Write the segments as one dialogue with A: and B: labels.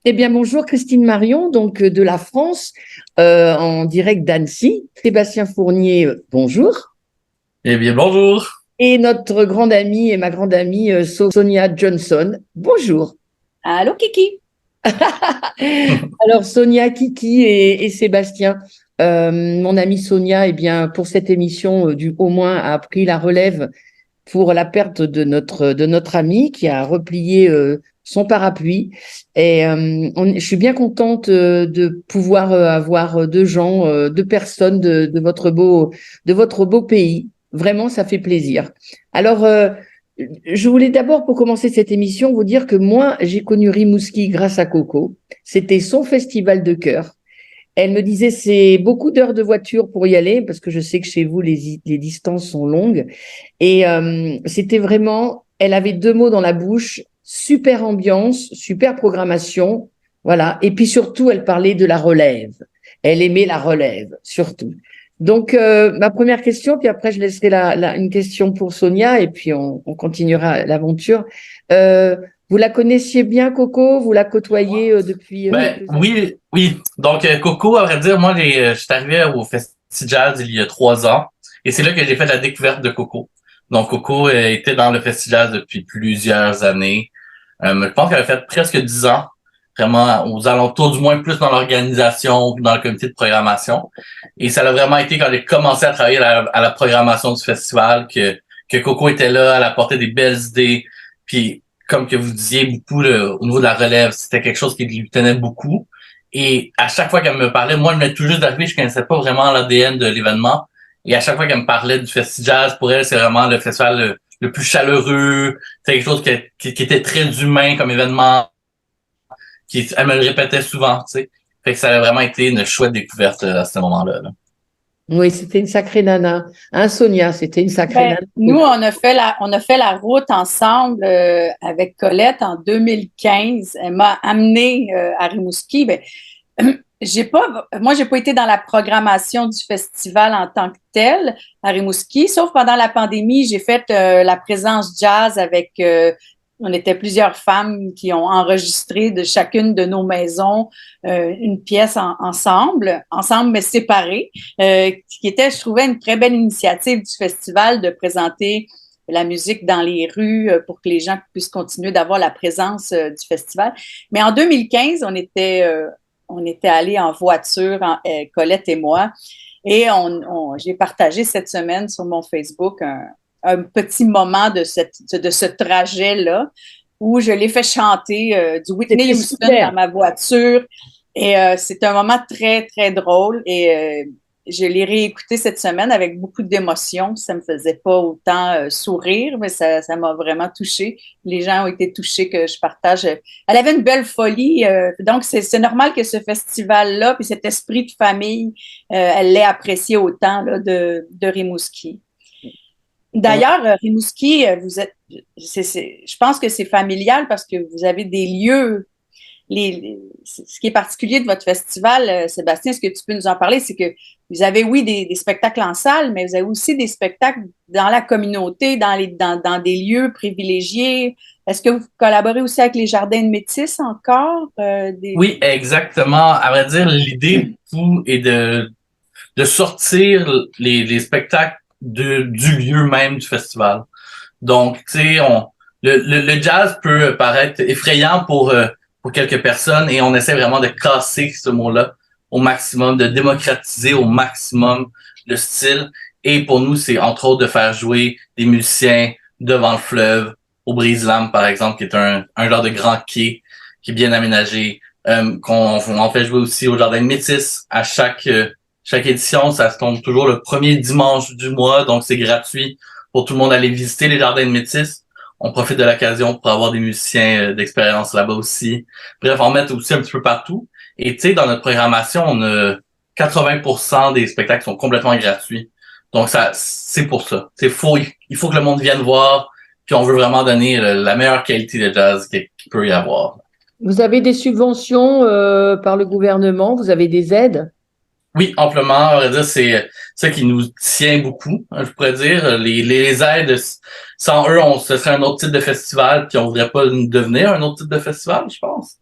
A: Eh bien, bonjour Christine Marion, donc de la France, en direct d'Annecy. Sébastien Fournier, bonjour.
B: Eh bien, bonjour.
A: Et notre grande amie et ma grande amie Sonia Johnson, bonjour.
C: Allô, Kiki?
A: Alors, Sonia, Kiki et Sébastien, mon amie Sonia, eh bien, pour cette émission, au moins, a pris la relève pour la perte de notre ami qui a replié son parapluie. Et je suis bien contente de pouvoir avoir deux personnes de votre beau pays. Vraiment, ça fait plaisir. Alors, je voulais d'abord, pour commencer cette émission, vous dire que moi, j'ai connu Rimouski grâce à Coco. C'était son festival de cœur. Elle me disait, c'est beaucoup d'heures de voiture pour y aller, parce que je sais que chez vous, les distances sont longues. Et c'était vraiment, elle avait deux mots dans la bouche, super ambiance, super programmation. Voilà. Et puis surtout, elle parlait de la relève. Elle aimait la relève, surtout. Donc, ma première question, puis après, je laisserai une question pour Sonia, et puis on continuera l'aventure. Vous la connaissiez bien, Coco? Vous la côtoyez depuis quelques années?
B: Oui, oui. Donc, Coco, à vrai dire, moi, je suis arrivé au Festi Jazz il y a 3 ans et c'est là que j'ai fait la découverte de Coco. Donc, Coco était dans le Festi Jazz depuis plusieurs années. Je pense qu'elle a fait presque 10 ans, vraiment aux alentours, du moins plus dans l'organisation, dans le comité de programmation. Et ça a vraiment été quand elle a commencé à travailler à la programmation du festival que Coco était là, elle apportait des belles idées. Puis, comme que vous disiez beaucoup au niveau de la relève, c'était quelque chose qui lui tenait beaucoup. Et à chaque fois qu'elle me parlait, moi, je venais tout juste d'arriver, je connaissais pas vraiment l'ADN de l'événement. Et à chaque fois qu'elle me parlait du Festi Jazz, pour elle, c'est vraiment le festival le plus chaleureux. C'est quelque chose qui était très humain comme événement. Elle me le répétait souvent, tu sais. Fait que ça a vraiment été une chouette découverte à ce moment-là. Là.
A: Oui, c'était une sacrée nana. Hein, Sonia, c'était une sacrée
C: Ben,
A: nana.
C: nous, on a fait la route ensemble avec Colette en 2015. Elle m'a amenée à Rimouski. Ben, j'ai pas été dans la programmation du festival en tant que tel à Rimouski, sauf pendant la pandémie, j'ai fait la présence jazz avec on était plusieurs femmes qui ont enregistré de chacune de nos maisons une pièce ensemble mais séparées, qui était, je trouvais, une très belle initiative du festival de présenter la musique dans les rues pour que les gens puissent continuer d'avoir la présence du festival. Mais en 2015, on était allés en voiture, Colette et moi, et j'ai partagé cette semaine sur mon Facebook un petit moment de ce trajet-là où je l'ai fait chanter du Whitney Houston dans ma voiture. Et c'est un moment très, très drôle. Et je l'ai réécouté cette semaine avec beaucoup d'émotion. Ça me faisait pas autant sourire, mais ça m'a vraiment touchée. Les gens ont été touchés que je partage. Elle avait une belle folie. Donc, c'est normal que ce festival-là, puis cet esprit de famille, elle l'ait apprécié autant là, de Rimouski. D'ailleurs, Rimouski, je pense que c'est familial parce que vous avez des lieux. Ce qui est particulier de votre festival, Sébastien, est-ce que tu peux nous en parler? C'est que vous avez, oui, des spectacles en salle, mais vous avez aussi des spectacles dans la communauté, dans des lieux privilégiés. Est-ce que vous collaborez aussi avec les Jardins de Métis encore?
B: Oui, exactement. À vrai dire, l'idée est de sortir les spectacles du lieu même du festival. Donc, tu sais, le jazz peut paraître effrayant pour quelques personnes et on essaie vraiment de casser ce mot-là au maximum, de démocratiser au maximum le style. Et pour nous, c'est entre autres de faire jouer des musiciens devant le fleuve, au Brise-Lames, par exemple, qui est un genre de grand quai qui est bien aménagé, qu'on fait jouer aussi au Jardin de Métis à chaque édition. Ça se tombe toujours le premier dimanche du mois, donc c'est gratuit pour tout le monde aller visiter les Jardins de Métis. On profite de l'occasion pour avoir des musiciens d'expérience là-bas aussi. Bref, on met aussi un petit peu partout. Et tu sais, dans notre programmation, on a 80% des spectacles qui sont complètement gratuits. Donc c'est pour ça. Il faut que le monde vienne voir, puis on veut vraiment donner la meilleure qualité de jazz qu'il peut y avoir.
A: Vous avez des subventions par le gouvernement? Vous avez des aides?
B: Oui, amplement. À vrai dire, c'est ça qui nous tient beaucoup, je pourrais dire. Les aides, sans eux, ce serait un autre type de festival, puis on voudrait pas devenir un autre type de festival, je pense.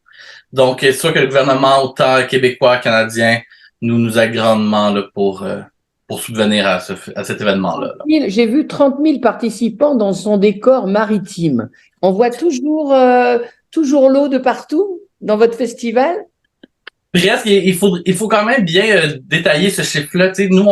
B: Donc, c'est sûr que le gouvernement, autant québécois, canadien, nous aide grandement là, pour subvenir à cet événement-là.
A: J'ai vu 30 000 participants dans son décor maritime. On voit toujours l'eau de partout dans votre festival?
B: Presque, il faut quand même bien détailler ce chiffre-là. Tu sais, nous,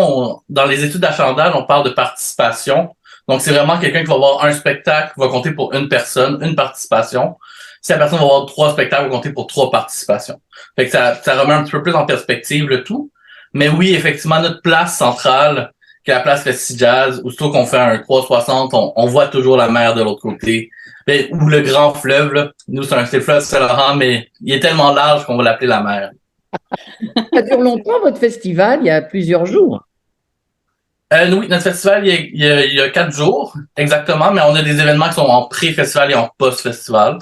B: dans les études d'achalandage, on parle de participation. Donc, c'est vraiment quelqu'un qui va voir un spectacle, va compter pour une personne, une participation. Si la personne va voir 3 spectacles, va compter pour 3 participations. Fait que ça remet un petit peu plus en perspective le tout. Mais oui, effectivement, notre place centrale, qui est la place Festi Jazz, aussitôt qu'on fait un 360, on voit toujours la mer de l'autre côté. Ou le grand fleuve, là. Nous, c'est le fleuve Saint-Laurent, mais il est tellement large qu'on va l'appeler la mer.
A: Ça dure longtemps, votre festival, il y a plusieurs jours.
B: Oui, notre festival, il y a 4 jours, exactement, mais on a des événements qui sont en pré-festival et en post-festival.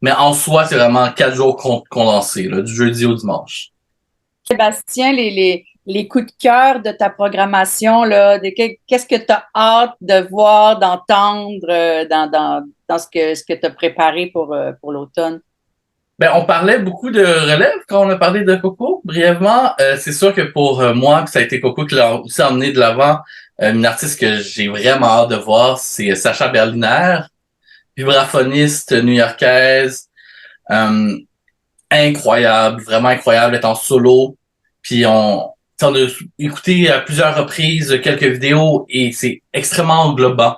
B: Mais en soi, c'est vraiment 4 jours condensés, là, du jeudi au dimanche.
C: Sébastien, les coups de cœur de ta programmation, là, qu'est-ce que tu as hâte de voir, d'entendre dans ce que tu as préparé pour l'automne?
B: Ben, on parlait beaucoup de relève quand on a parlé de Coco, brièvement. C'est sûr que pour moi, ça a été Coco qui l'a aussi emmené de l'avant. Une artiste que j'ai vraiment hâte de voir, c'est Sacha Berliner, vibraphoniste new-yorkaise, incroyable, vraiment incroyable, elle est en solo. Puis on a écouté à plusieurs reprises quelques vidéos et c'est extrêmement englobant.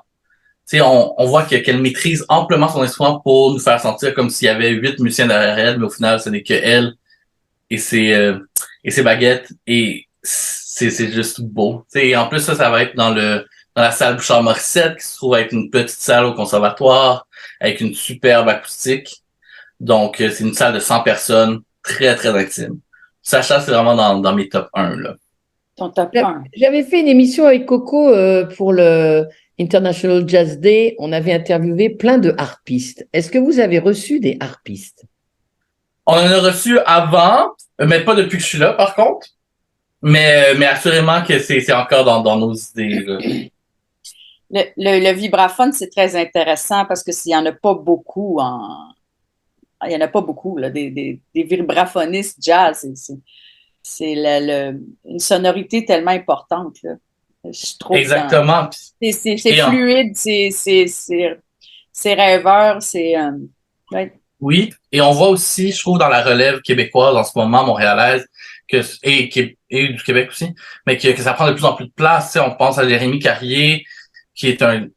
B: Tu sais, on voit qu'elle maîtrise amplement son instrument pour nous faire sentir comme s'il y avait 8 musiciens derrière elle, mais au final, ce n'est que elle et ses baguettes et c'est juste beau. Tu sais, en plus, ça va être dans la salle Bouchard-Morissette, qui se trouve être une petite salle au conservatoire, avec une superbe acoustique. Donc, c'est une salle de 100 personnes, très, très intime. Sacha, c'est vraiment dans mes top 1, là.
C: Ton top 1.
A: J'avais fait une émission avec Coco pour le International Jazz Day. On avait interviewé plein de harpistes. Est-ce que vous avez reçu des harpistes?
B: On en a reçu avant, mais pas depuis que je suis là, par contre. Mais assurément que c'est encore dans nos idées, là.
C: Le vibraphone, c'est très intéressant parce que s'il n'y en a pas beaucoup il y en a pas beaucoup, là, des vibraphonistes jazz. C'est une sonorité tellement importante, là. Je trouve.
B: Exactement.
C: C'est fluide, c'est rêveur, ouais.
B: Oui, et on voit aussi, je trouve, dans la relève québécoise en ce moment, montréalaise, et du Québec aussi, mais que ça prend de plus en plus de place. Tu sais, on pense à Jérémy Carrier, qui est un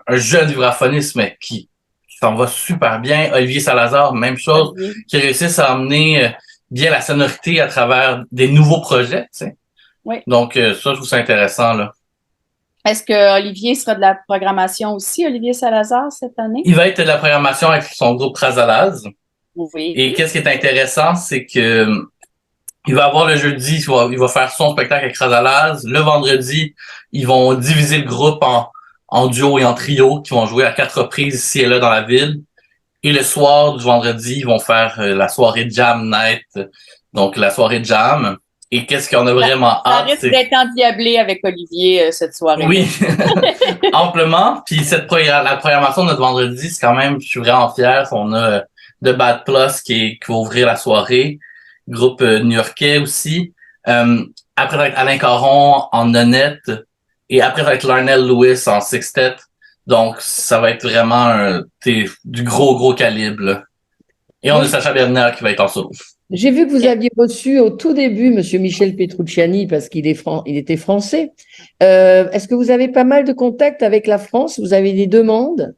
B: jeune vibraphoniste, mais qui s'en va super bien. Olivier Salazar, même chose, qui réussit à amener bien la sonorité à travers des nouveaux projets. Tu sais.
C: Oui.
B: Donc, ça, je trouve ça intéressant, là.
C: Est-ce que Olivier sera de la programmation aussi, Olivier Salazar, cette année?
B: Il va être de la programmation avec son groupe Trazalaz.
C: Oui.
B: Et qu'est-ce qui est intéressant, c'est que il va avoir le jeudi, il va faire son spectacle avec Trazalaz. Le vendredi, ils vont diviser le groupe en duo et en trio, qui vont jouer à 4 reprises ici et là dans la ville. Et le soir du vendredi, ils vont faire la soirée Jam Night, donc la soirée Jam. Et qu'est-ce qu'on a vraiment hâte?
C: Ça risque d'être endiablé avec Olivier cette soirée.
B: Oui, amplement. Puis la programmation de notre vendredi, c'est quand même, je suis vraiment fier. On a The Bad Plus qui va ouvrir la soirée, groupe new-yorkais aussi. Après avec Alain Caron en nonette et après avec Larnell Lewis en sextet. Donc ça va être vraiment du gros calibre, là. Et on a Sacha Berliner qui va être en solo.
A: J'ai vu que vous aviez reçu au tout début M. Michel Petrucciani parce qu'il était français. Est-ce que vous avez pas mal de contacts avec la France? Vous avez des demandes?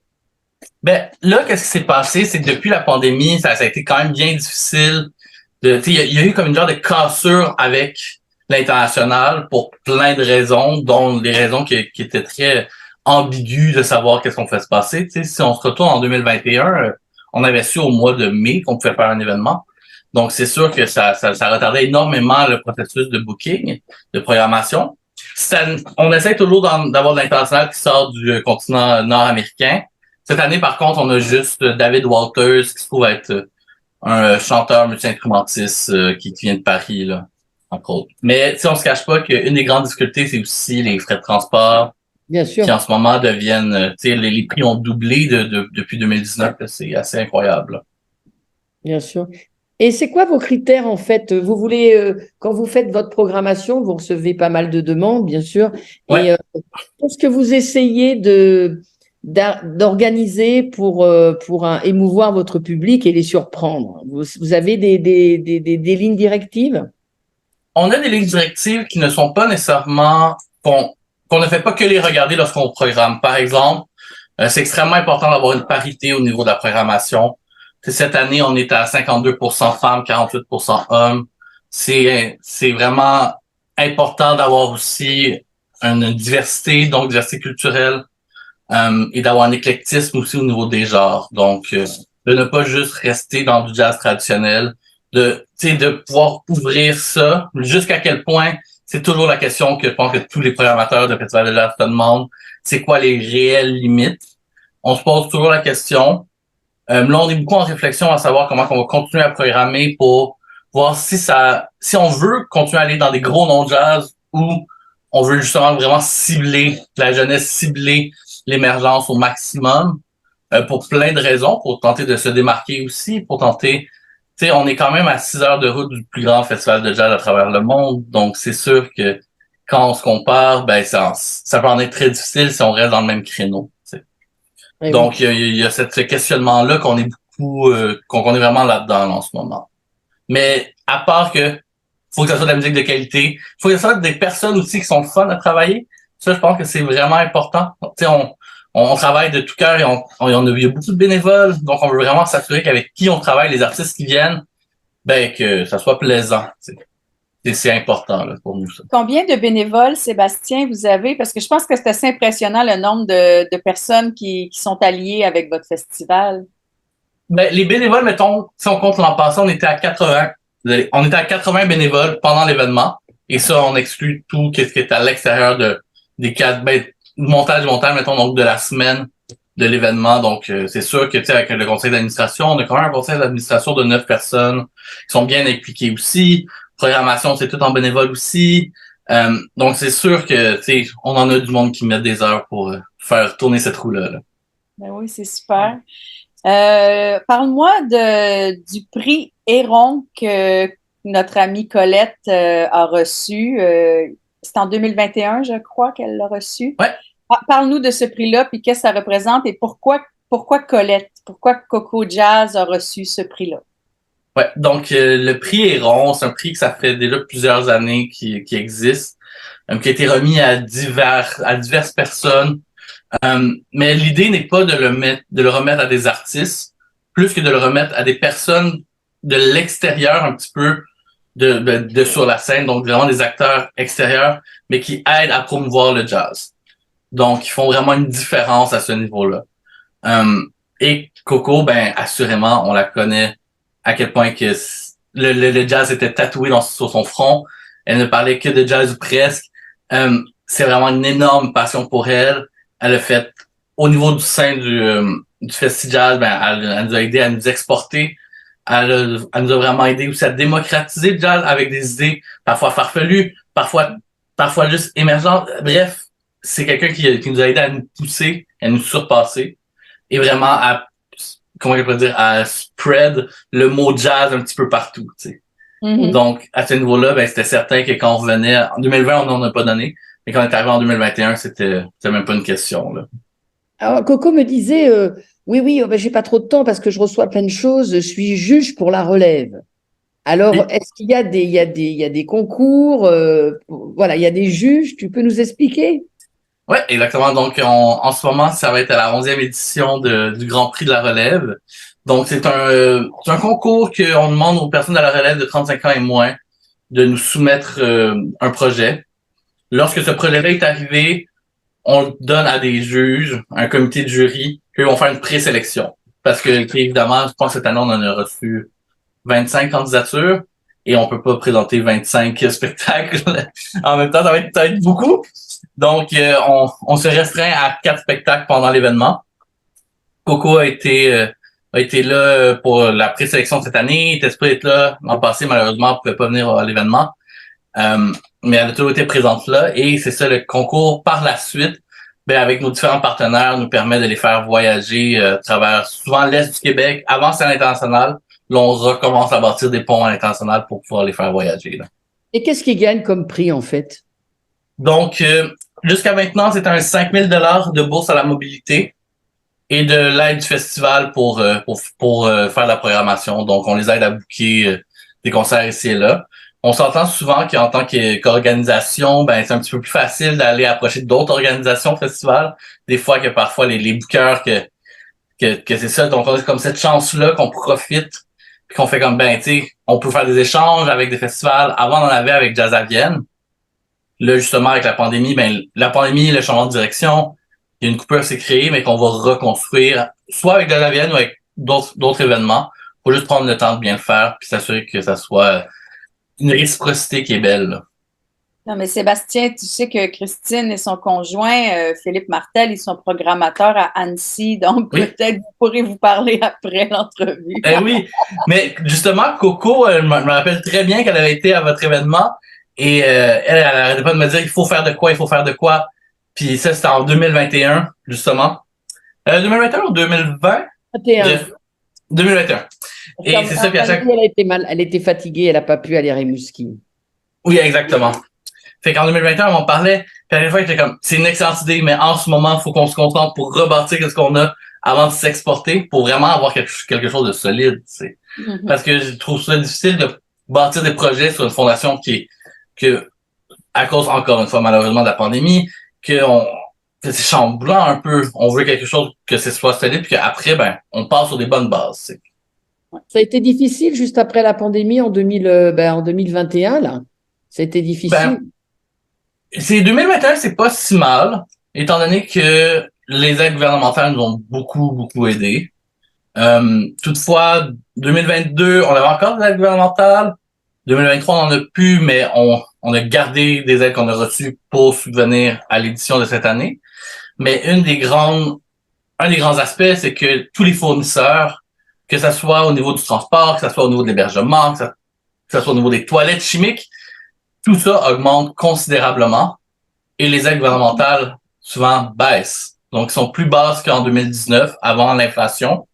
B: Ben là, qu'est-ce qui s'est passé? C'est que depuis la pandémie, ça a été quand même bien difficile. Il y a eu comme une genre de cassure avec l'international pour plein de raisons, dont des raisons qui étaient très ambiguës de savoir qu'est-ce qu'on fait se passer. T'sais, si on se retourne en 2021, on avait su au mois de mai qu'on pouvait faire un événement. Donc, c'est sûr que ça retardait énormément le processus de booking, de programmation. On essaie toujours d'avoir de l'international qui sort du continent nord-américain. Cette année, par contre, on a juste David Walters, qui se trouve être un chanteur multi-instrumentiste qui vient de Paris, là, entre autres. Mais on se cache pas qu'une des grandes difficultés, c'est aussi les frais de transport.
A: Bien sûr.
B: Qui en ce moment deviennent, les prix ont doublé depuis 2019, c'est assez incroyable, là.
A: Bien sûr. Et c'est quoi vos critères en fait? Vous voulez, quand vous faites votre programmation, vous recevez pas mal de demandes, bien sûr.
B: Ouais.
A: Et qu'est-ce que vous essayez d'organiser pour émouvoir votre public et les surprendre? Vous avez des lignes directives?
B: On a des lignes directives qui ne sont pas nécessairement qu'on ne fait pas que les regarder lorsqu'on programme. Par exemple, c'est extrêmement important d'avoir une parité au niveau de la programmation. Cette année, on est à 52% femmes, 48% hommes. C'est vraiment important d'avoir aussi une diversité, donc diversité culturelle, et d'avoir un éclectisme aussi au niveau des genres. Donc, de ne pas juste rester dans du jazz traditionnel, de pouvoir ouvrir ça. Jusqu'à quel point, c'est toujours la question que je pense que tous les programmateurs de Festival de jazz se demandent, c'est quoi les réelles limites? On se pose toujours la question. Là, on est beaucoup en réflexion à savoir comment on va continuer à programmer pour voir si on veut continuer à aller dans des gros non-jazz ou on veut justement vraiment cibler la jeunesse, cibler l'émergence au maximum, pour plein de raisons, pour tenter de se démarquer aussi, pour tenter, tu sais, on est quand même à 6 heures de route du plus grand festival de jazz à travers le monde, donc c'est sûr que quand on se compare, ben ça peut en être très difficile si on reste dans le même créneau. T'sais.
A: Eh oui.
B: Donc il y a ce questionnement-là qu'on est beaucoup, qu'on est vraiment là-dedans en ce moment. Mais à part que faut que ça soit de la musique de qualité, faut que ça soit des personnes aussi qui sont fun à travailler. Ça, je pense que c'est vraiment important. Tu sais, on travaille de tout cœur et il y a beaucoup de bénévoles, donc on veut vraiment s'assurer qu'avec qui on travaille, les artistes qui viennent, ben que ça soit plaisant. C'est important là, pour nous ça.
C: Combien de bénévoles, Sébastien, vous avez? Parce que je pense que c'est assez impressionnant le nombre de personnes qui sont alliées avec votre festival.
B: Ben, les bénévoles, mettons, si on compte l'an passé, on était à 80. On était à 80 bénévoles pendant l'événement. Et ça, on exclut tout ce qui est à l'extérieur des cadres, montage, mettons, donc de la semaine de l'événement. Donc, c'est sûr que, tu sais, avec le conseil d'administration, on a quand même un conseil d'administration de 9 personnes qui sont bien impliquées aussi. Programmation, c'est tout en bénévole aussi. Donc, c'est sûr que, tu sais, on en a du monde qui met des heures pour faire tourner cette roue-là. Là.
C: Ben oui, c'est super. Parle-moi du prix Héron que notre amie Colette a reçu. C'est en 2021, je crois, qu'elle l'a reçu.
B: Ouais.
C: Parle-nous de ce prix-là, puis qu'est-ce que ça représente et pourquoi Colette, pourquoi Coco Jazz a reçu ce prix-là?
B: Ouais, donc le prix Héron, c'est un prix que ça fait déjà plusieurs années qui existe, qui a été remis à diverses personnes. Mais l'idée n'est pas de le remettre à des artistes, plus que de le remettre à des personnes de l'extérieur un petit peu de sur la scène, donc vraiment des acteurs extérieurs, mais qui aident à promouvoir le jazz. Donc, ils font vraiment une différence à ce niveau-là. Et Coco, ben assurément, on la connaît à quel point que le jazz était tatoué sur son front. Elle ne parlait que de jazz ou presque. C'est vraiment une énorme passion pour elle. Elle a fait, au niveau du sein du Festi Jazz, ben, elle nous a aidé à nous exporter. Elle nous a vraiment aidé aussi à démocratiser le jazz avec des idées parfois farfelues, parfois juste émergentes. Bref, c'est quelqu'un qui nous a aidé à nous pousser, à nous surpasser et vraiment à, comment je pourrais dire, à spread le mot jazz un petit peu partout, tu sais.
C: Mm-hmm.
B: Donc, à ce niveau-là, ben, c'était certain que quand on revenait, en 2020, on n'en a pas donné, mais quand on est arrivé en 2021, c'était même pas une question, là.
A: Alors, Coco me disait, oui, ben, j'ai pas trop de temps parce que je reçois plein de choses, je suis juge pour la relève. Alors,
B: Oui.
A: est-ce qu'il y a il y a des concours, voilà, il y a des juges, tu peux nous expliquer?
B: Ouais, exactement. Donc, en ce moment, ça va être à la 11e édition du Grand Prix de la relève. Donc, c'est un concours qu'on demande aux personnes de la relève de 35 ans et moins de nous soumettre un projet. Lorsque ce projet-là est arrivé, on le donne à des juges, un comité de jury, qui vont faire une présélection. Parce que, évidemment, je pense que cette année, on en a reçu 25 candidatures et on peut pas présenter 25 spectacles en même temps, ça va être beaucoup. Donc, on se restreint à 4 spectacles pendant l'événement. Coco a été là pour la présélection de cette année, il était supposé être là l'an passé, malheureusement, elle pouvait pas venir à l'événement. Mais elle a toujours été présente là et c'est ça, le concours par la suite, ben, avec nos différents partenaires, nous permet de les faire voyager à travers souvent l'Est du Québec. Avant, c'était à l'international. là, on recommence à bâtir des ponts à l'international pour pouvoir les faire voyager, là.
A: Et qu'est-ce qu'ils gagnent comme prix, en fait?
B: Donc, jusqu'à maintenant, c'est un 5 000 de bourse à la mobilité et de l'aide du festival pour faire la programmation. Donc, on les aide à booker des concerts ici et là. On s'entend souvent qu'en tant qu'organisation, ben c'est un petit peu plus facile d'aller approcher d'autres organisations festivals. Des fois que parfois les bookers que c'est ça. Donc, on a comme cette chance-là qu'on profite puis qu'on fait comme, ben, tu sais, on peut faire des échanges avec des festivals. Avant, on en avait avec Jazz à Vienne. Là, justement, avec la pandémie, ben, la pandémie, le changement de direction, il y a une coupure qui s'est créée, mais qu'on va reconstruire, soit avec Jazz à Vienne ou avec d'autres événements. Faut juste prendre le temps de bien le faire puis s'assurer que ça soit une réciprocité qui est belle, là.
C: Non, mais Sébastien, tu sais que Christine et son conjoint, Philippe Martel, ils sont programmateurs à Annecy, donc
B: Oui.
C: peut-être vous pourrez vous parler après l'entrevue.
B: Oui, mais justement, Coco, je me rappelle très bien qu'elle avait été à votre événement et elle arrêtait pas de me dire il faut faire de quoi, il faut faire de quoi. Puis ça, c'était en 2021, justement. 2021 ou 2020?
A: 21.
B: Bref, 2021. Et c'est ça, puis à chaque...
A: Elle était fatiguée, elle n'a pas pu aller à Rimouski.
B: Oui, exactement. Fait qu'en 2021, on m'en parlait, puis à chaque fois, j'étais comme, c'est une excellente idée, mais en ce moment, il faut qu'on se concentre pour rebâtir ce qu'on a avant de s'exporter, pour vraiment avoir quelque chose de solide, tu sais.
C: Mhm.
B: Parce que je trouve ça difficile de bâtir des projets sur une fondation que, à cause, encore une fois, malheureusement, de la pandémie, que c'est chamboulant un peu. On veut quelque chose que ce soit solide, puis qu'après, ben, on part sur des bonnes bases, tu sais.
A: Ça a été difficile juste après la pandémie en 2021, là. Ça a été difficile.
B: Ben, 2021, c'est pas si mal, étant donné que les aides gouvernementales nous ont beaucoup, beaucoup aidés. Toutefois, 2022, on avait encore des aides gouvernementales. 2023, on en a plus, mais on a gardé des aides qu'on a reçues pour subvenir à l'édition de cette année. Mais un des grands aspects, c'est que tous les fournisseurs, que ça soit au niveau du transport, que ça soit au niveau de l'hébergement, que ça soit au niveau des toilettes chimiques, tout ça augmente considérablement et les aides gouvernementales souvent baissent. Donc, ils sont plus basses qu'en 2019, avant l'inflation,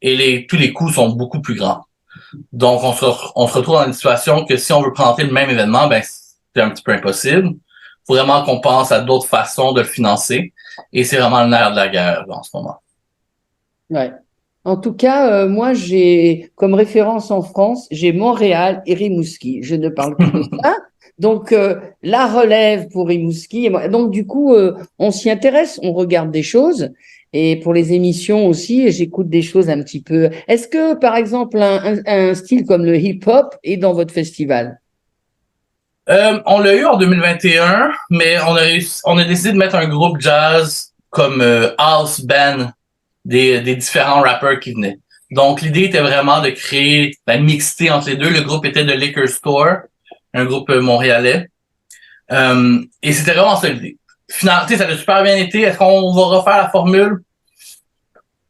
B: et tous les coûts sont beaucoup plus grands. Donc, on se retrouve dans une situation que si on veut présenter le même événement, ben c'est un petit peu impossible. Faut vraiment qu'on pense à d'autres façons de le financer, et c'est vraiment le nerf de la guerre là, en ce moment.
A: Ouais. En tout cas, moi, j'ai comme référence en France, j'ai Montréal et Rimouski. Je ne parle que de ça. Donc, la relève pour Rimouski. Donc, du coup, on s'y intéresse, on regarde des choses. Et pour les émissions aussi, j'écoute des choses un petit peu. Est-ce que, par exemple, un style comme le hip-hop est dans votre festival?
B: On l'a eu en 2021, mais on a décidé de mettre un groupe jazz comme house band des différents rappeurs qui venaient. Donc, l'idée était vraiment de créer la mixité entre les deux. Le groupe était de Liquor Store, un groupe montréalais. Et c'était vraiment ça l'idée. Finalement, ça a super bien été. Est-ce qu'on va refaire la formule?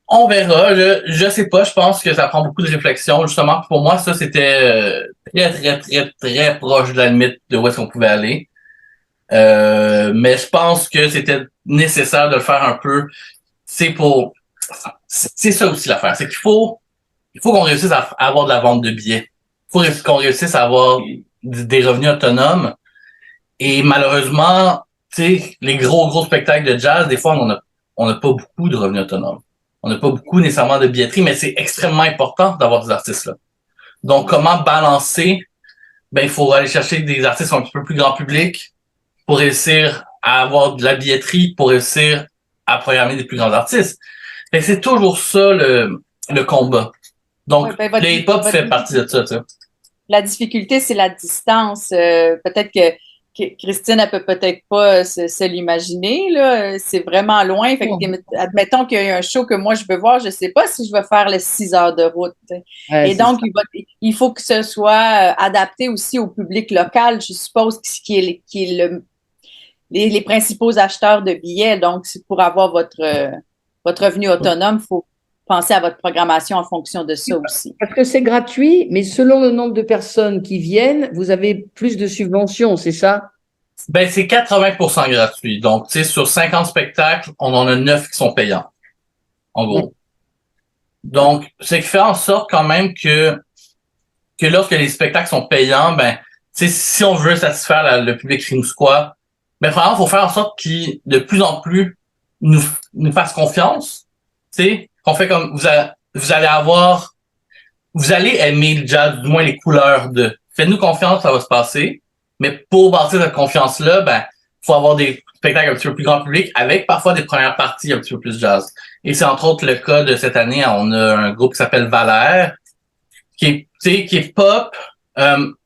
B: On verra. Je sais pas. Je pense que ça prend beaucoup de réflexion. Justement, pour moi, ça, c'était très, très, très, très proche de la limite de où est-ce qu'on pouvait aller. Mais je pense que c'était nécessaire de le faire un peu. C'est ça aussi l'affaire. C'est il faut qu'on réussisse à avoir de la vente de billets. Il faut qu'on réussisse à avoir des revenus autonomes. Et malheureusement, tu sais, les gros spectacles de jazz, des fois, on n'a pas beaucoup de revenus autonomes. On n'a pas beaucoup nécessairement de billetterie, mais c'est extrêmement important d'avoir des artistes-là. Donc, comment balancer? Ben, il faut aller chercher des artistes un petit peu plus grand public pour réussir à avoir de la billetterie, pour réussir à programmer des plus grands artistes. Fait que c'est toujours ça le combat. Donc, le hip-hop fait partie de ça, tu sais.
C: La difficulté, c'est la distance. Peut-être que Christine, elle peut peut-être pas se l'imaginer, là. C'est vraiment loin. Fait que, admettons qu'il y a un show que moi, je veux voir, je sais pas si je vais faire les 6 heures de route. Et donc, il faut que ce soit adapté aussi au public local, je suppose, qui est les principaux acheteurs de billets. Donc, pour avoir votre revenu autonome, il faut penser à votre programmation en fonction de ça aussi.
A: Parce que c'est gratuit, mais selon le nombre de personnes qui viennent, vous avez plus de subventions, c'est ça?
B: Ben, c'est 80% gratuit. Donc, tu sais, sur 50 spectacles, on en a 9 qui sont payants. En gros. Donc, ce qui fait en sorte quand même que que lorsque les spectacles sont payants, ben, tu sais, si on veut satisfaire le public rimouskois, ben, vraiment, faut faire en sorte qu'ils, de plus en plus, nous fassent confiance. Tu sais, qu'on fait comme, vous allez aimer le jazz, du moins les couleurs de. Faites-nous confiance, ça va se passer. Mais pour bâtir cette confiance-là, ben, faut avoir des spectacles un petit peu plus grand public avec parfois des premières parties un petit peu plus jazz. Et c'est entre autres le cas de cette année. On a un groupe qui s'appelle Valère, qui est pop,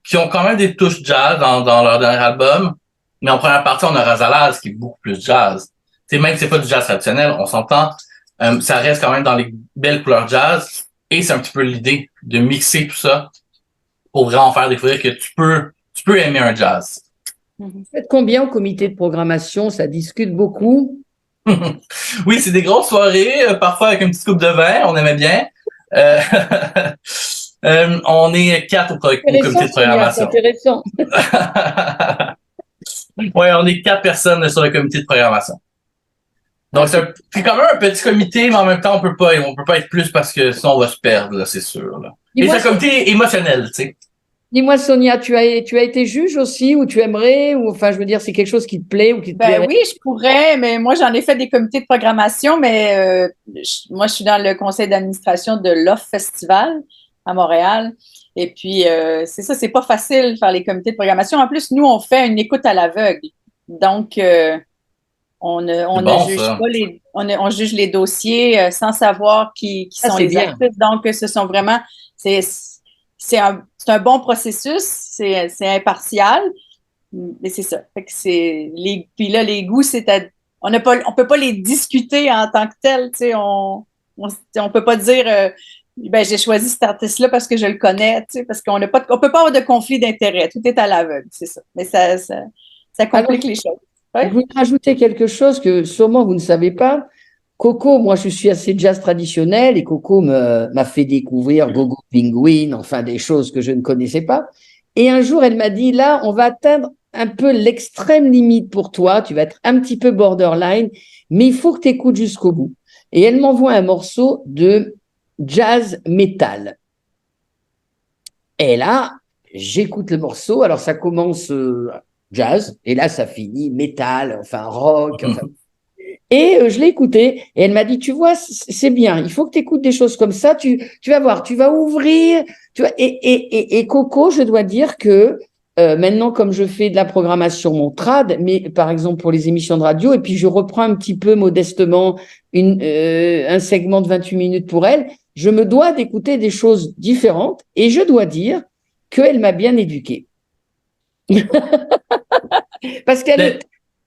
B: qui ont quand même des touches jazz dans leur dernier album. Mais en première partie, on a Razalaz qui est beaucoup plus jazz. Tu sais, même si c'est pas du jazz traditionnel, on s'entend, ça reste quand même dans les belles couleurs jazz. Et c'est un petit peu l'idée de mixer tout ça pour vraiment faire découvrir que tu peux aimer un jazz.
A: Vous faites combien au comité de programmation? Ça discute beaucoup?
B: Oui, c'est des grosses soirées, parfois avec une petite coupe de vin, on aimait bien. On est 4 au comité de programmation.
A: C'est intéressant.
B: Oui, on est 4 personnes sur le comité de programmation. Donc, c'est quand même un petit comité, mais en même temps, on peut pas être plus parce que sinon on va se perdre, là, c'est sûr, là. Et c'est un comité émotionnel, tu sais.
A: Dis-moi, Sonia, tu as été juge aussi, ou tu aimerais, ou enfin, je veux dire, c'est quelque chose qui te plaît ou qui te plairait?
C: Oui, je pourrais, mais moi, j'en ai fait des comités de programmation, mais moi, je suis dans le conseil d'administration de l'Off Festival à Montréal. Et puis, c'est ça, c'est pas facile de faire les comités de programmation. En plus, nous, on fait une écoute à l'aveugle. Donc, on ne juge pas on juge les dossiers sans savoir qui sont les artistes. Donc, ce sont vraiment, c'est un bon processus, c'est impartial, mais c'est ça. Fait que puis là, les goûts, on peut pas les discuter en tant que tel, tu sais, on peut pas dire, j'ai choisi cet artiste-là parce que je le connais, tu sais, parce on peut pas avoir de conflit d'intérêt, tout est à l'aveugle, c'est ça. Mais ça complique les choses.
A: Ouais. Je voulais rajouter quelque chose que sûrement vous ne savez pas. Coco, moi je suis assez jazz traditionnel et Coco m'a fait découvrir Gogo Penguin, enfin des choses que je ne connaissais pas. Et un jour elle m'a dit, là on va atteindre un peu l'extrême limite pour toi, tu vas être un petit peu borderline, mais il faut que tu écoutes jusqu'au bout. Et elle m'envoie un morceau de jazz metal. Et là, j'écoute le morceau, alors ça commence jazz, et là ça finit metal, enfin rock, enfin. Et je l'ai écouté et elle m'a dit, tu vois, c'est bien, il faut que tu écoutes des choses comme ça, tu vas voir, tu vas ouvrir. Tu vois, et Coco, je dois dire que maintenant, comme je fais de la programmation, mon trad, mais par exemple pour les émissions de radio, et puis je reprends un petit peu modestement un segment de 28 minutes pour elle, je me dois d'écouter des choses différentes et je dois dire qu'elle m'a bien éduquée. Parce qu'elle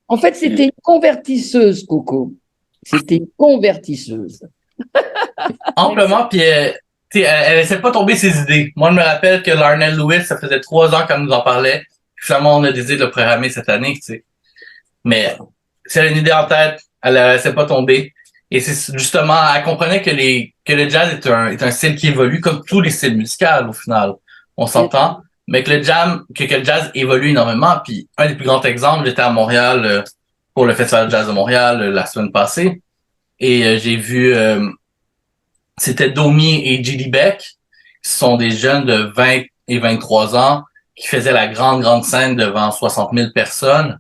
A: en fait, c'était une convertisseuse, Coco. C'était une convertisseuse.
B: Amplement, puis elle essaie pas de tomber ses idées. Moi, je me rappelle que Larnell Lewis, ça faisait 3 ans qu'elle nous en parlait. Puis finalement, on a décidé de le programmer cette année, tu sais. Mais si elle a une idée en tête, elle essaie pas de tomber. Et c'est justement, elle comprenait que le jazz est un style qui évolue comme tous les styles musicaux, au final. On s'entend. Mais que le jazz évolue énormément. Puis un des plus grands exemples, j'étais à Montréal pour le Festival de Jazz de Montréal la semaine passée. Et j'ai vu c'était Domi et Judy Beck, qui sont des jeunes de 20 et 23 ans qui faisaient la grande scène devant 60 000 personnes.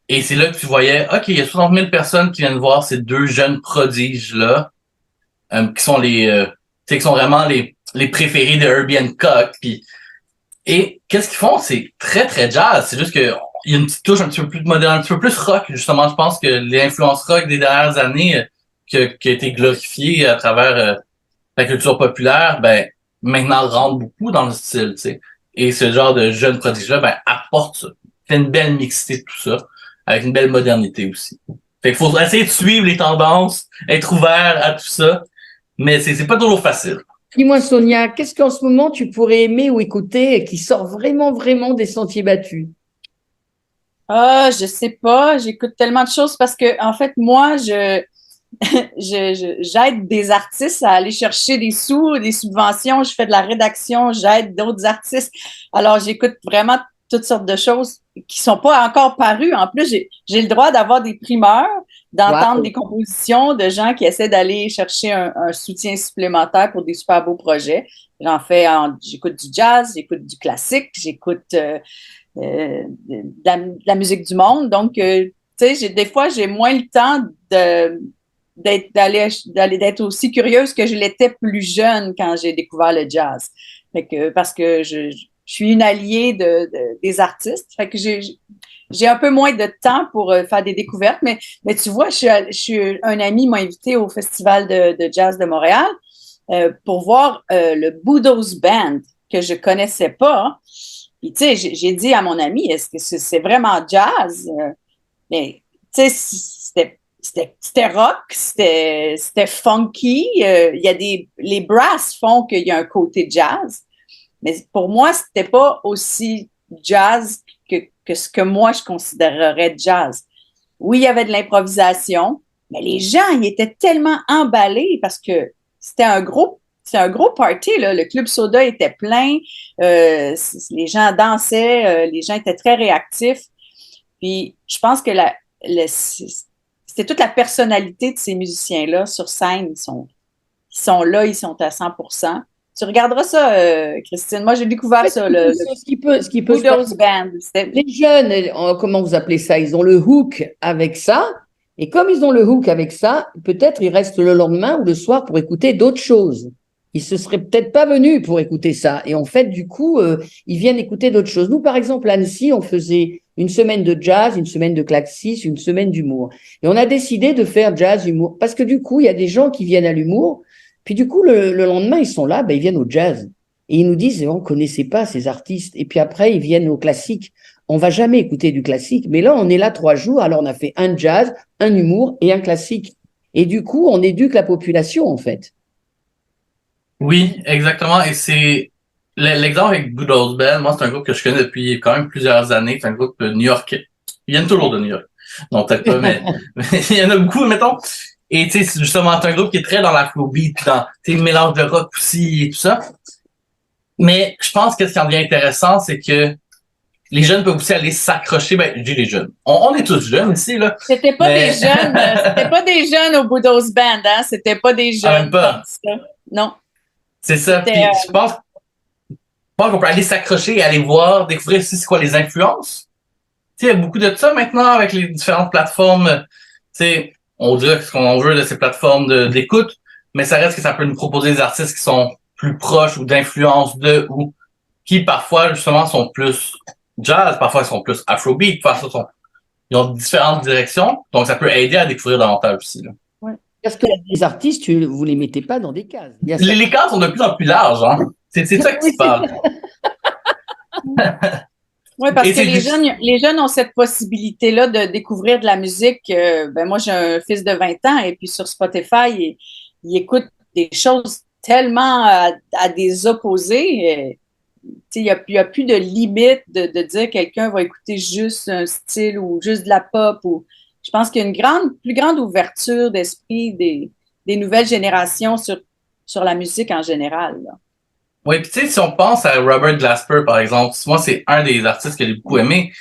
B: Et c'est là que tu voyais, OK, il y a 60 000 personnes qui viennent voir ces 2 jeunes prodiges-là, qui sont qui sont vraiment les préférés de Herbie Hancock. Et qu'est-ce qu'ils font? C'est très, très jazz. C'est juste que il y a une petite touche un petit peu plus moderne, un petit peu plus rock, justement. Je pense que l'influence rock des dernières années qui a été glorifiée à travers la culture populaire, maintenant rentre beaucoup dans le style, tu sais. Et ce genre de jeunes prodiges-là, apporte ça. Fait une belle mixité de tout ça, avec une belle modernité aussi. Fait qu'il faut essayer de suivre les tendances, être ouvert à tout ça, mais c'est pas toujours facile.
A: Dis-moi, Sonia, qu'est-ce qu'en ce moment tu pourrais aimer ou écouter et qui sort vraiment, vraiment des sentiers battus?
C: Ah, je sais pas. J'écoute tellement de choses parce que, en fait, moi, j'aide des artistes à aller chercher des sous, des subventions. Je fais de la rédaction, j'aide d'autres artistes. Alors, j'écoute vraiment toutes sortes de choses qui sont pas encore parues. En plus, j'ai le droit d'avoir des primeurs, d'entendre des compositions de gens qui essaient d'aller chercher un soutien supplémentaire pour des super beaux projets. j'écoute du jazz, j'écoute du classique, j'écoute de la musique du monde. Donc, tu sais, des fois, j'ai moins le temps d'être aussi curieuse que je l'étais plus jeune quand j'ai découvert le jazz. Fait que, parce que je suis une alliée des artistes. Fait que j'ai un peu moins de temps pour faire des découvertes, mais tu vois, un ami m'a invité au Festival de jazz de Montréal pour voir le Budos Band que je connaissais pas. Puis, tu sais, j'ai dit à mon ami, est-ce que c'est vraiment jazz? Mais, tu sais, c'était rock, c'était funky. Les brasses font qu'il y a un côté jazz. Mais pour moi, c'était pas aussi jazz que ce que moi, je considérerais jazz. Oui, il y avait de l'improvisation, mais les gens, ils étaient tellement emballés parce que c'est un gros party, là. Le Club Soda était plein, les gens dansaient, les gens étaient très réactifs. Puis, je pense que c'était toute la personnalité de ces musiciens-là sur scène. Ils sont là, ils sont à 100%. Tu regarderas ça, Christine. Moi, j'ai découvert ça.
A: Ce qui peut
C: Budos Band.
A: Les jeunes, comment vous appelez ça? Ils ont le hook avec ça. Et comme ils ont le hook avec ça, peut-être ils restent le lendemain ou le soir pour écouter d'autres choses. Ils se seraient peut-être pas venus pour écouter ça. Et en fait, du coup, ils viennent écouter d'autres choses. Nous, par exemple, à Annecy, on faisait une semaine de jazz, une semaine de classique, une semaine d'humour. Et on a décidé de faire jazz, humour. Parce que du coup, il y a des gens qui viennent à l'humour. Puis du coup, le lendemain, ils sont là, ben, ils viennent au jazz. Et ils nous disent, on ne connaissait pas ces artistes. Et puis après, ils viennent au classique. On va jamais écouter du classique. Mais là, on est là 3 jours. Alors, on a fait un jazz, un humour et un classique. Et du coup, on éduque la population, en fait.
B: Oui, exactement. Et c'est l'exemple avec Good Old Band. Moi, c'est un groupe que je connais depuis quand même plusieurs années. C'est un groupe new-yorkais. Ils viennent toujours de New York. Non, peut-être pas, mais il y en a beaucoup, mettons. Et tu sais, c'est justement, c'est un groupe qui est très dans l'afrobeat, dans le mélange de rock aussi et tout ça. Mais je pense que ce qui en devient intéressant, c'est que les jeunes peuvent aussi aller s'accrocher. Ben, je dis les jeunes. On est tous jeunes ici, là.
C: C'était pas des jeunes au Budos Band, hein? C'était pas des jeunes.
B: Ah, même pas.
C: Non.
B: C'est ça. Puis je pense qu'on peut aller s'accrocher et aller voir, découvrir aussi c'est quoi les influences. Tu sais, il y a beaucoup de ça maintenant avec les différentes plateformes. Tu sais, on dirait ce qu'on veut de ces plateformes d'écoute, mais ça reste que ça peut nous proposer des artistes qui sont plus proches ou d'influence ou qui parfois justement sont plus jazz, parfois ils sont plus afrobeat, parfois ils ont différentes directions, donc ça peut aider à découvrir davantage aussi. Là.
A: Ouais. Parce que les artistes, vous les mettez pas dans des cases.
B: Les cases sont de plus en plus larges, hein. C'est ça qui se parle.
C: Oui, parce que les jeunes ont cette possibilité-là de découvrir de la musique. Ben moi, j'ai un fils de 20 ans et puis sur Spotify, il écoute des choses tellement à des opposés. Il n'y a plus de limite de dire que quelqu'un va écouter juste un style ou juste de la pop. Je pense qu'il y a une plus grande ouverture d'esprit des nouvelles générations sur la musique en général. Là.
B: Oui, puis tu sais, si on pense à Robert Glasper, par exemple, moi, c'est un des artistes que j'ai beaucoup aimé.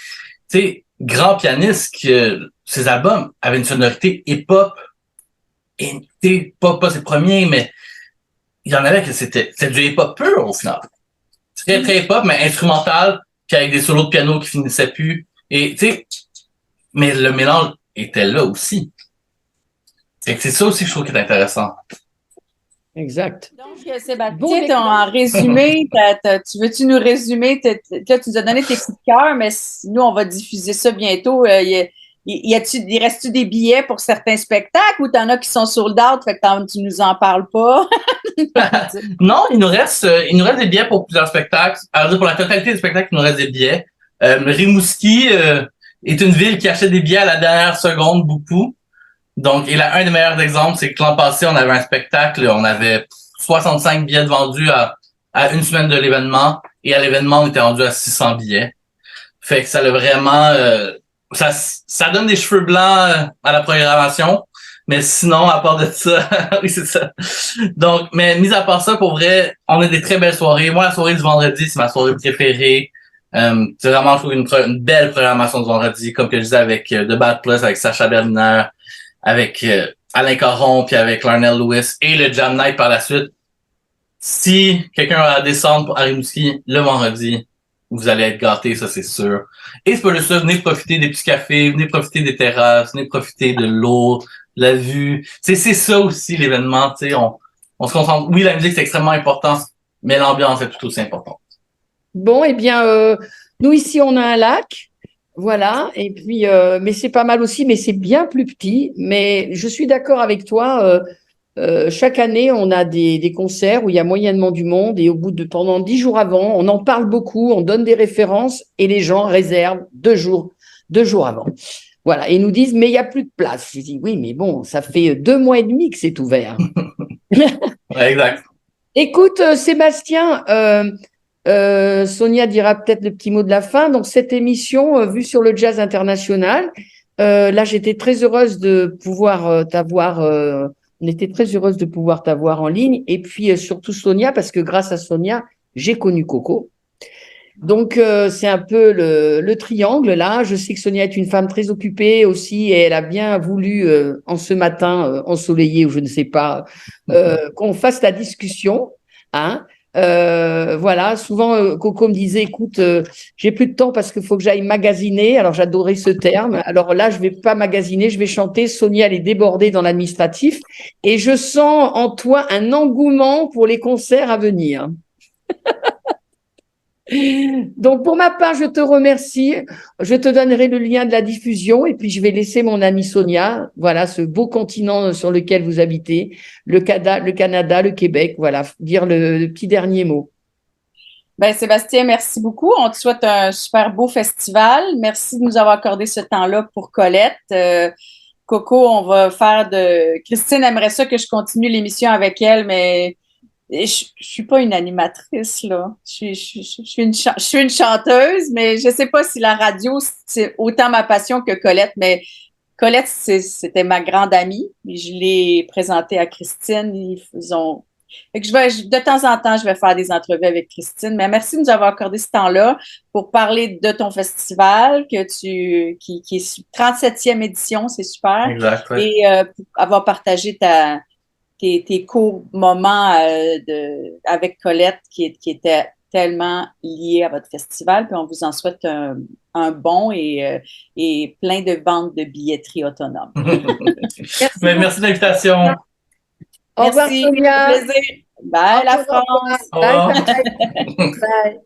B: Tu sais, grand pianiste, ses albums avaient une sonorité hip-hop. Et tu sais, pas ses premiers, mais il y en avait que c'était du hip-hop pur, au final. Très, très hip-hop, mais instrumental, puis avec des solos de piano qui finissaient plus. Et tu sais, mais le mélange était là aussi. C'est ça aussi que je trouve qui est intéressant.
A: Exact.
C: Donc, Sébastien, en résumé, tu veux-tu nous résumer? Là, tu nous as donné tes coups de cœur, mais nous, on va diffuser ça bientôt. Il reste-tu des billets pour certains spectacles ou t'en as qui sont sold out, fait que tu nous en parles pas?
B: Non, il nous reste des billets pour plusieurs spectacles. Alors, pour la totalité des spectacles, il nous reste des billets. Rimouski est une ville qui achète des billets à la dernière seconde, beaucoup. Donc, et là, un des meilleurs exemples, c'est que l'an passé, on avait un spectacle, on avait 65 billets vendus à une semaine de l'événement, et à l'événement, on était rendu à 600 billets. Fait que ça l'a vraiment, ça donne des cheveux blancs à la programmation, mais sinon, à part de ça, oui, c'est ça. Donc, mais mis à part ça, pour vrai, on a des très belles soirées. Moi, la soirée du vendredi, c'est ma soirée préférée. C'est vraiment, je trouve, une belle programmation du vendredi, comme que je disais avec The Bad Plus, avec Sacha Berliner, avec Alain Caron, puis avec Larnell Lewis, et le Jam Night par la suite. si quelqu'un va descendre à Rimouski le vendredi, vous allez être gâtés, ça c'est sûr. Et c'est pas juste ça, venez profiter des petits cafés, venez profiter des terrasses, venez profiter de l'eau, de la vue. C'est ça aussi l'événement, tu sais, on se concentre. Oui, la musique c'est extrêmement important, mais l'ambiance est tout aussi importante.
A: Bon, eh bien, nous ici, on a un lac. Voilà. Et puis, mais c'est pas mal aussi, mais c'est bien plus petit. Mais je suis d'accord avec toi. Chaque année, on a des concerts où il y a moyennement du monde et pendant 10 jours avant, on en parle beaucoup, on donne des références et les gens réservent 2 jours avant. Voilà. Et ils nous disent, mais il n'y a plus de place. Je dis, oui, mais bon, ça fait 2 mois et demi que c'est ouvert.
B: Ouais, exact.
A: Écoute, Sébastien, Sonia dira peut-être le petit mot de la fin. Donc, cette émission, vue sur le jazz international, là, j'étais très heureuse de pouvoir t'avoir. On était très heureuse de pouvoir t'avoir en ligne. Et puis, surtout Sonia, parce que grâce à Sonia, j'ai connu Coco. Donc, c'est un peu le triangle, là. Je sais que Sonia est une femme très occupée aussi et elle a bien voulu, en ce matin ensoleillé ou je ne sais pas, qu'on fasse la discussion. Hein. Voilà, souvent Coco me disait, écoute, j'ai plus de temps parce qu'il faut que j'aille magasiner. Alors j'adorais ce terme. Alors là, je vais pas magasiner, je vais chanter. Sonia, elle est débordée dans l'administratif et je sens en toi un engouement pour les concerts à venir. Donc pour ma part, je te remercie. Je te donnerai le lien de la diffusion et puis je vais laisser mon amie Sonia, voilà, ce beau continent sur lequel vous habitez, le Canada, le Québec, voilà, dire le petit dernier mot.
C: Ben, Sébastien, merci beaucoup. On te souhaite un super beau festival. Merci de nous avoir accordé ce temps-là pour Colette. Coco, on va faire de... Christine aimerait ça que je continue l'émission avec elle, mais je suis pas une animatrice, là. Je suis une chanteuse, mais je sais pas si la radio, c'est autant ma passion que Colette, mais Colette, c'était ma grande amie. Je l'ai présentée à Christine. Ils ont fait que de temps en temps, je vais faire des entrevues avec Christine. Mais merci de nous avoir accordé ce temps-là pour parler de ton festival qui est 37e édition, c'est super.
B: Exact, ouais.
C: Et pour avoir partagé tes courts moments avec Colette qui étaient tellement liés à votre festival. Puis on vous en souhaite un bon et plein de ventes de billetterie autonome.
B: Merci de l'invitation.
A: Au revoir,
C: Merci,
A: Sonia.
C: plaisir. Bye, la France.
B: Au revoir.
A: Bye.